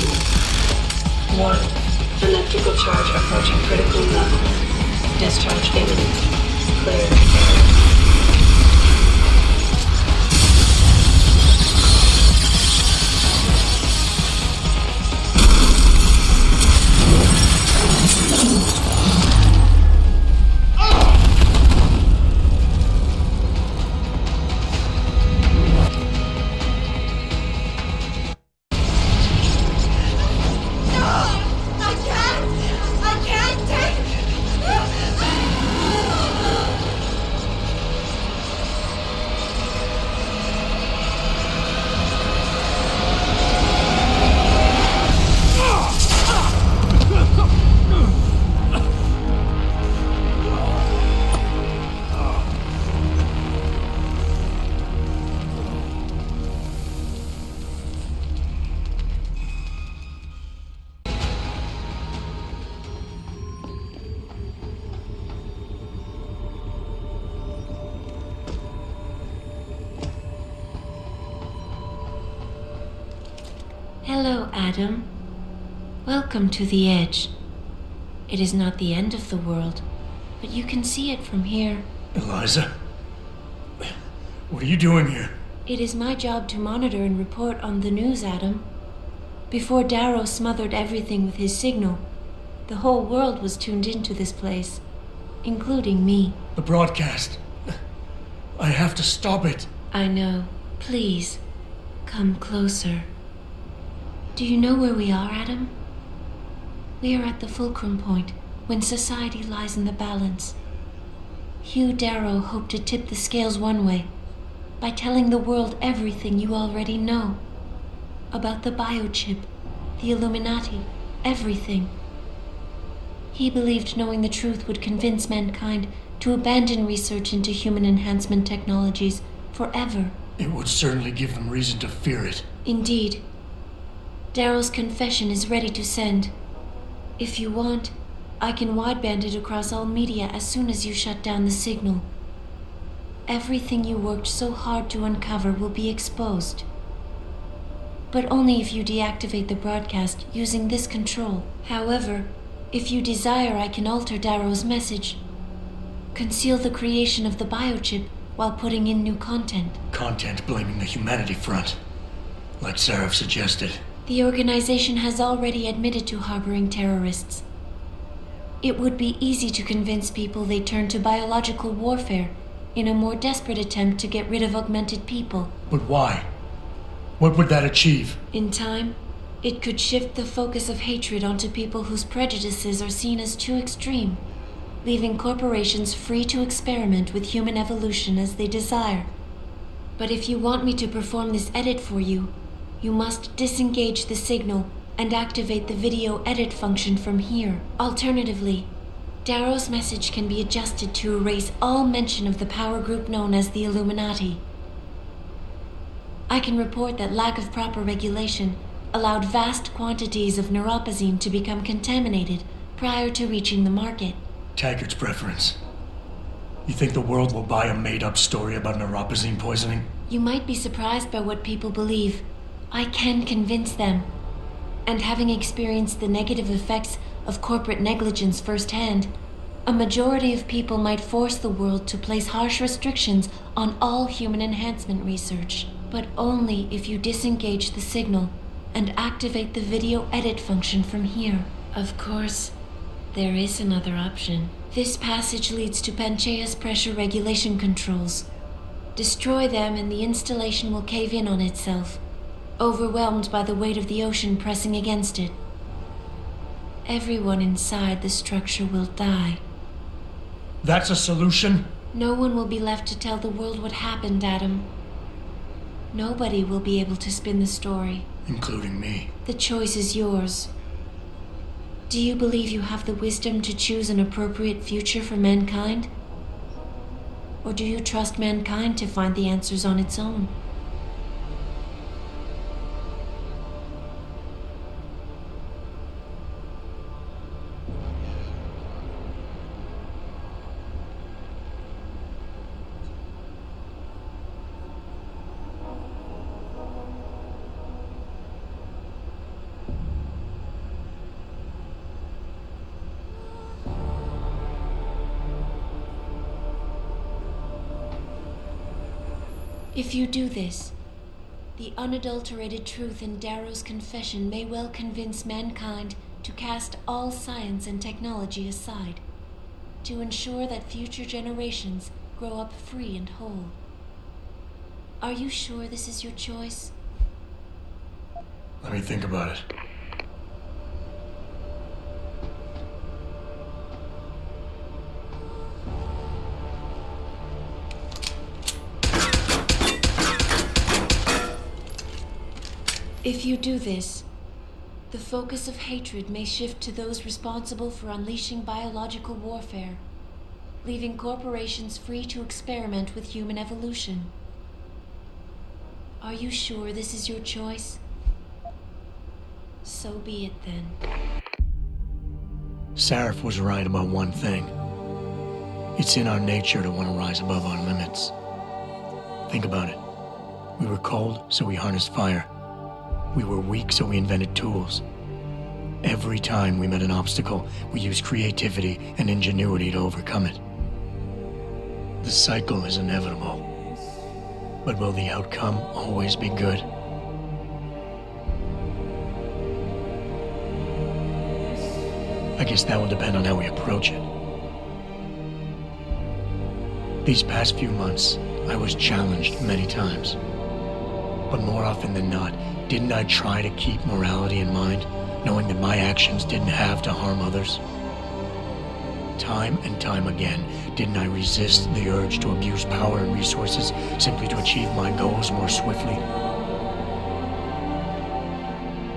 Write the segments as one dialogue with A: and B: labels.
A: signal. 1. Electrical charge approaching critical level. Discharge imminent. Clear.
B: Hello, Adam. Welcome to the Edge. It is not the end of the world, but you can see it from here.
C: Eliza? What are you doing here?
B: It is my job to monitor and report on the news, Adam. Before Darrow smothered everything with his signal, the whole world was tuned into this place, including me.
C: The broadcast. I have to stop it.
B: I know. Please, come closer. Do you know where we are, Adam? We are at the fulcrum point, when society lies in the balance. Hugh Darrow hoped to tip the scales one way, by telling the world everything you already know. About the biochip, the Illuminati, everything. He believed knowing the truth would convince mankind to abandon research into human enhancement technologies forever.
C: It would certainly give them reason to fear it.
B: Indeed. Darrow's confession is ready to send. If you want, I can wideband it across all media as soon as you shut down the signal. Everything you worked so hard to uncover will be exposed. But only if you deactivate the broadcast using this control. However, if you desire, I can alter Darrow's message. Conceal the creation of the biochip while putting in new content.
C: Content blaming the humanity front, like Sarah suggested.
B: The organization has already admitted to harboring terrorists. It would be easy to convince people they turn to biological warfare in a more desperate attempt to get rid of augmented people.
C: But why? What would that achieve?
B: In time, it could shift the focus of hatred onto people whose prejudices are seen as too extreme, leaving corporations free to experiment with human evolution as they desire. But if you want me to perform this edit for you, you must disengage the signal and activate the video edit function from here. Alternatively, Darrow's message can be adjusted to erase all mention of the power group known as the Illuminati. I can report that lack of proper regulation allowed vast quantities of neuropozyne to become contaminated prior to reaching the market.
C: Taggart's preference. You think the world will buy a made-up story about neuropozyne poisoning?
B: You might be surprised by what people believe. I can convince them. And having experienced the negative effects of corporate negligence firsthand, a majority of people might force the world to place harsh restrictions on all human enhancement research. But only if you disengage the signal and activate the video edit function from here. Of course, there is another option. This passage leads to Panchaea's pressure regulation controls. Destroy them and the installation will cave in on itself, overwhelmed by the weight of the ocean pressing against it. Everyone inside the structure will die.
C: That's a solution?
B: No one will be left to tell the world what happened, Adam. Nobody will be able to spin the story.
C: Including me.
B: The choice is yours. Do you believe you have the wisdom to choose an appropriate future for mankind? Or do you trust mankind to find the answers on its own? If you do this, the unadulterated truth in Darrow's confession may well convince mankind to cast all science and technology aside, to ensure that future generations grow up free and whole. Are you sure this is your choice?
C: Let me think about it.
B: If you do this, the focus of hatred may shift to those responsible for unleashing biological warfare, leaving corporations free to experiment with human evolution. Are you sure this is your choice? So be it then.
C: Sarif was right about one thing. It's in our nature to want to rise above our limits. Think about it. We were cold, so we harnessed fire. We were weak, so we invented tools. Every time we met an obstacle, we used creativity and ingenuity to overcome it. The cycle is inevitable. But will the outcome always be good? I guess that will depend on how we approach it. These past few months, I was challenged many times. But more often than not, didn't I try to keep morality in mind, knowing that my actions didn't have to harm others? Time and time again, didn't I resist the urge to abuse power and resources simply to achieve my goals more swiftly?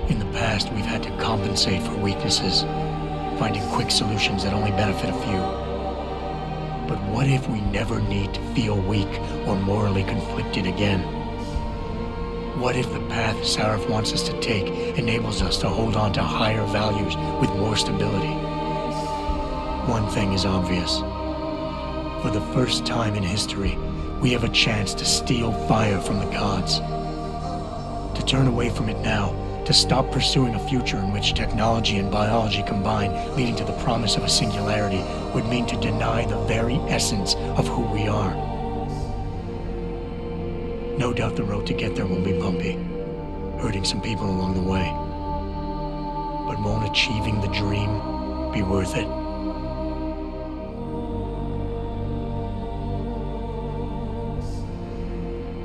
C: In the past, we've had to compensate for weaknesses, finding quick solutions that only benefit a few. But what if we never need to feel weak or morally conflicted again? What if the path Sarif wants us to take enables us to hold on to higher values with more stability? One thing is obvious. For the first time in history, we have a chance to steal fire from the gods. To turn away from it now, to stop pursuing a future in which technology and biology combine, leading to the promise of a singularity, would mean to deny the very essence of who we are. No doubt the road to get there will be bumpy, hurting some people along the way. But won't achieving the dream be worth it?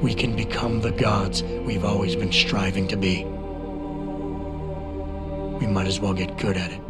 C: We can become the gods we've always been striving to be. We might as well get good at it.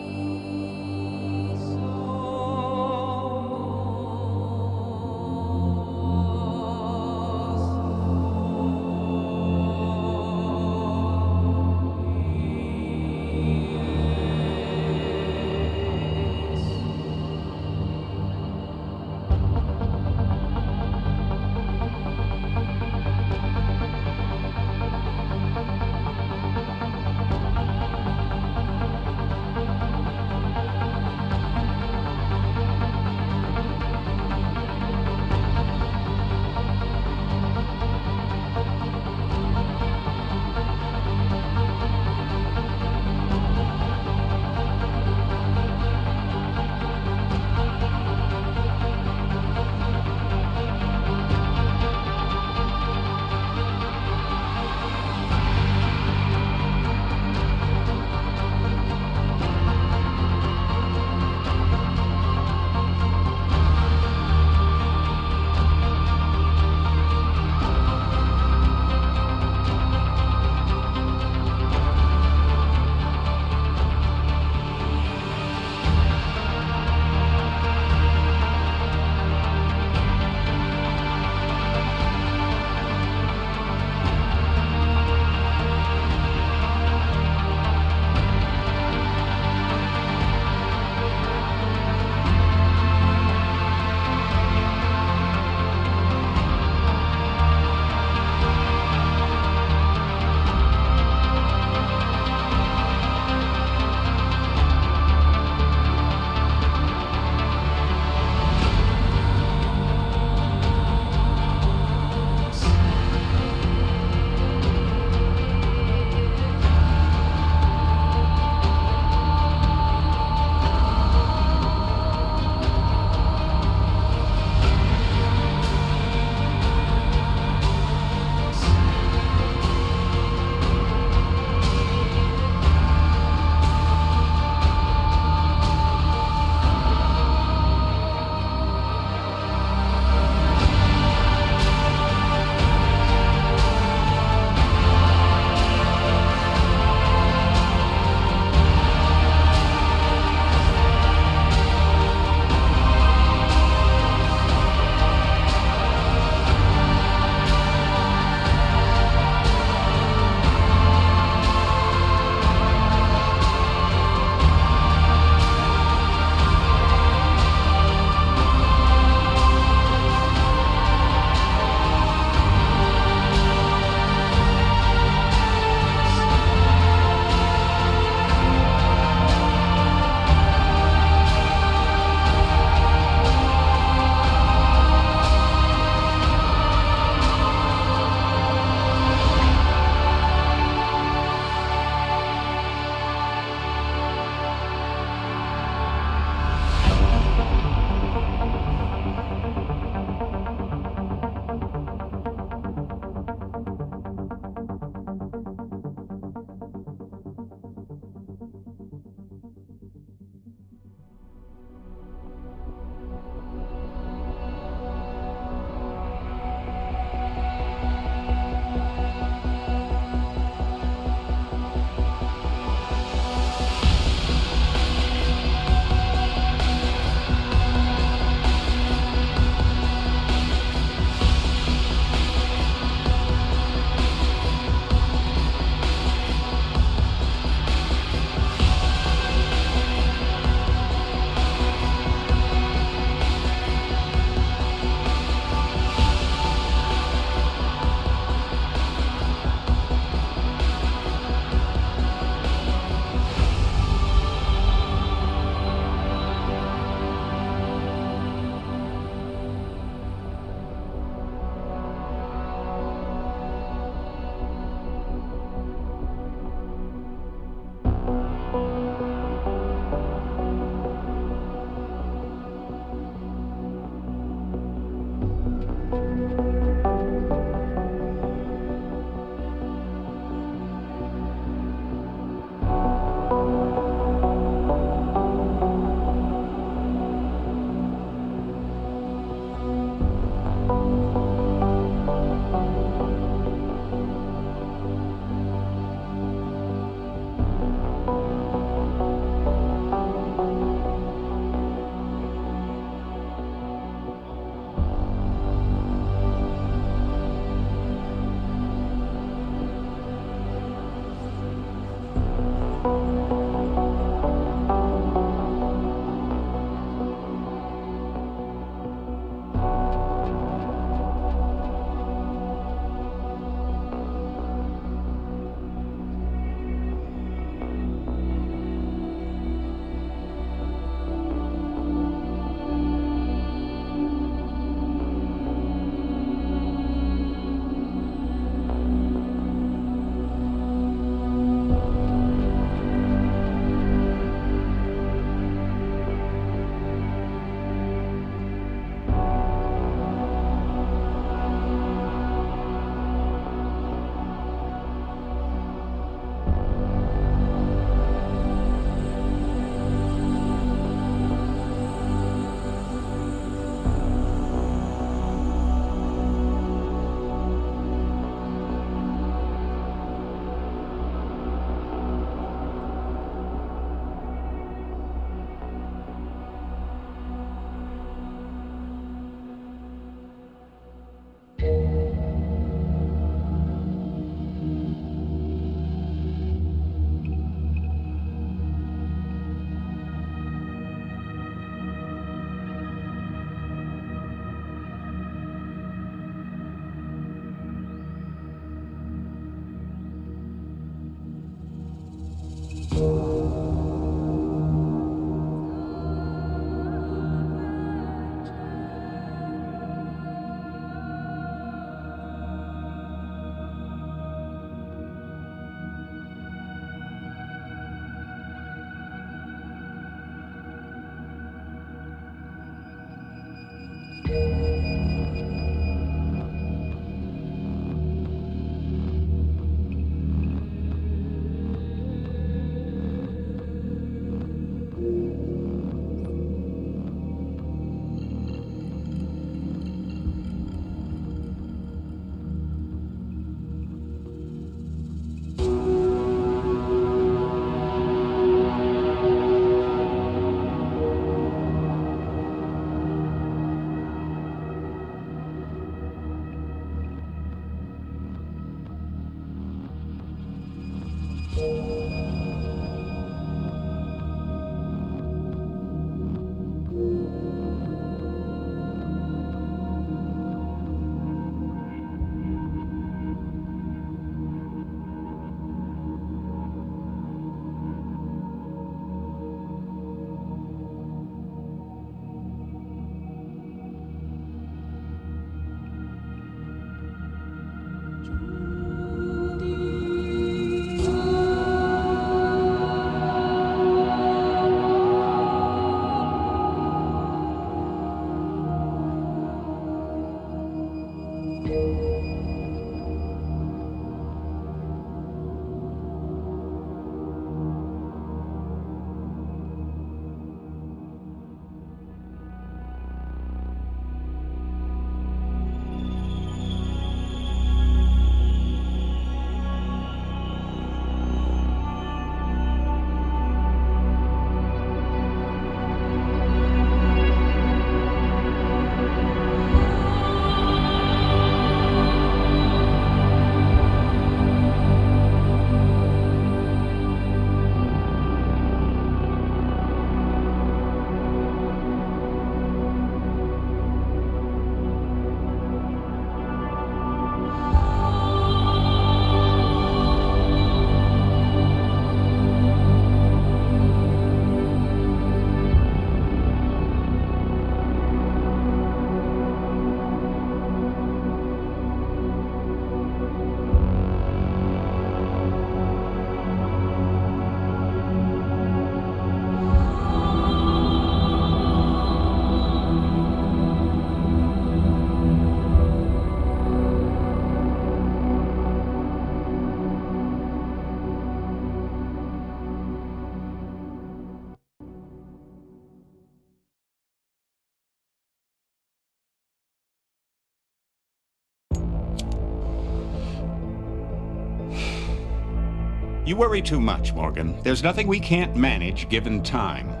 D: You worry too much, Morgan. There's nothing we can't manage given time.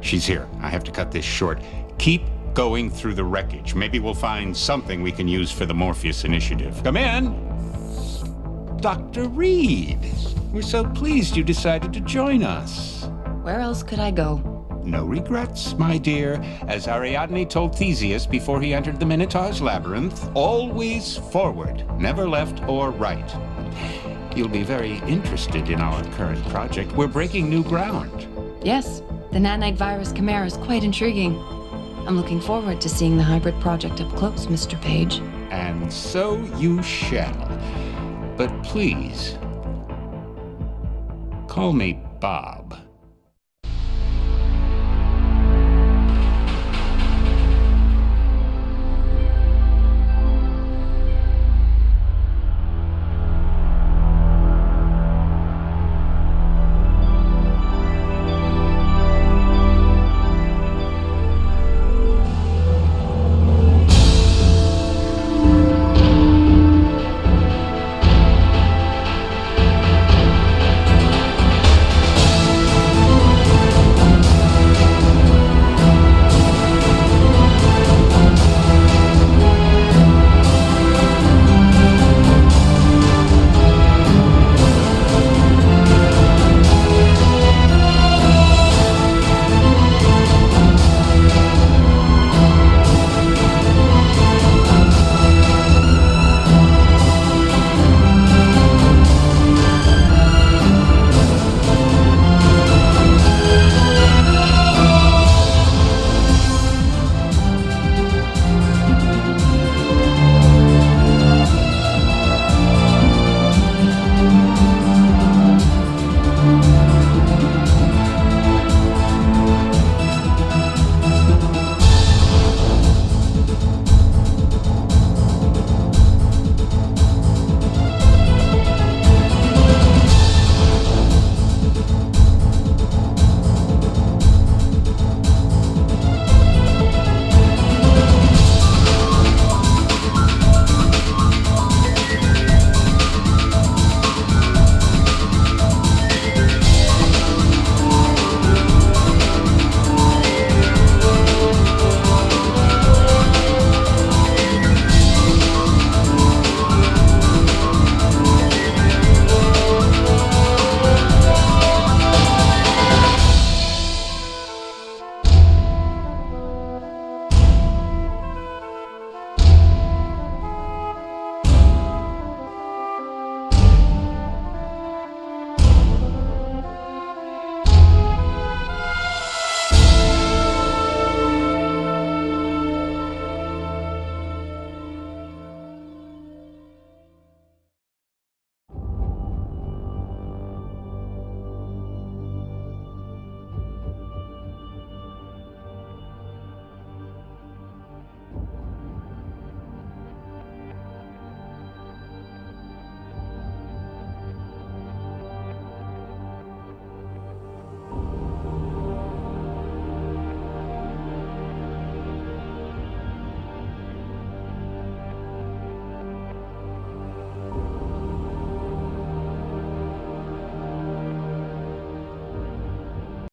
D: She's here. I have to cut this short. Keep going through the wreckage. Maybe we'll find something we can use for the Morpheus initiative. Come in. Dr. Reed. We're so pleased you decided to join us.
E: Where else could I go?
D: No regrets, my dear. As Ariadne told Theseus before he entered the Minotaur's labyrinth, always forward, never left or right. You'll be very interested in our current project. We're breaking new ground.
E: Yes, the nanite virus chimera is quite intriguing. I'm looking forward to seeing the hybrid project up close, Mr. Page.
D: And so you shall. But please, call me Bob.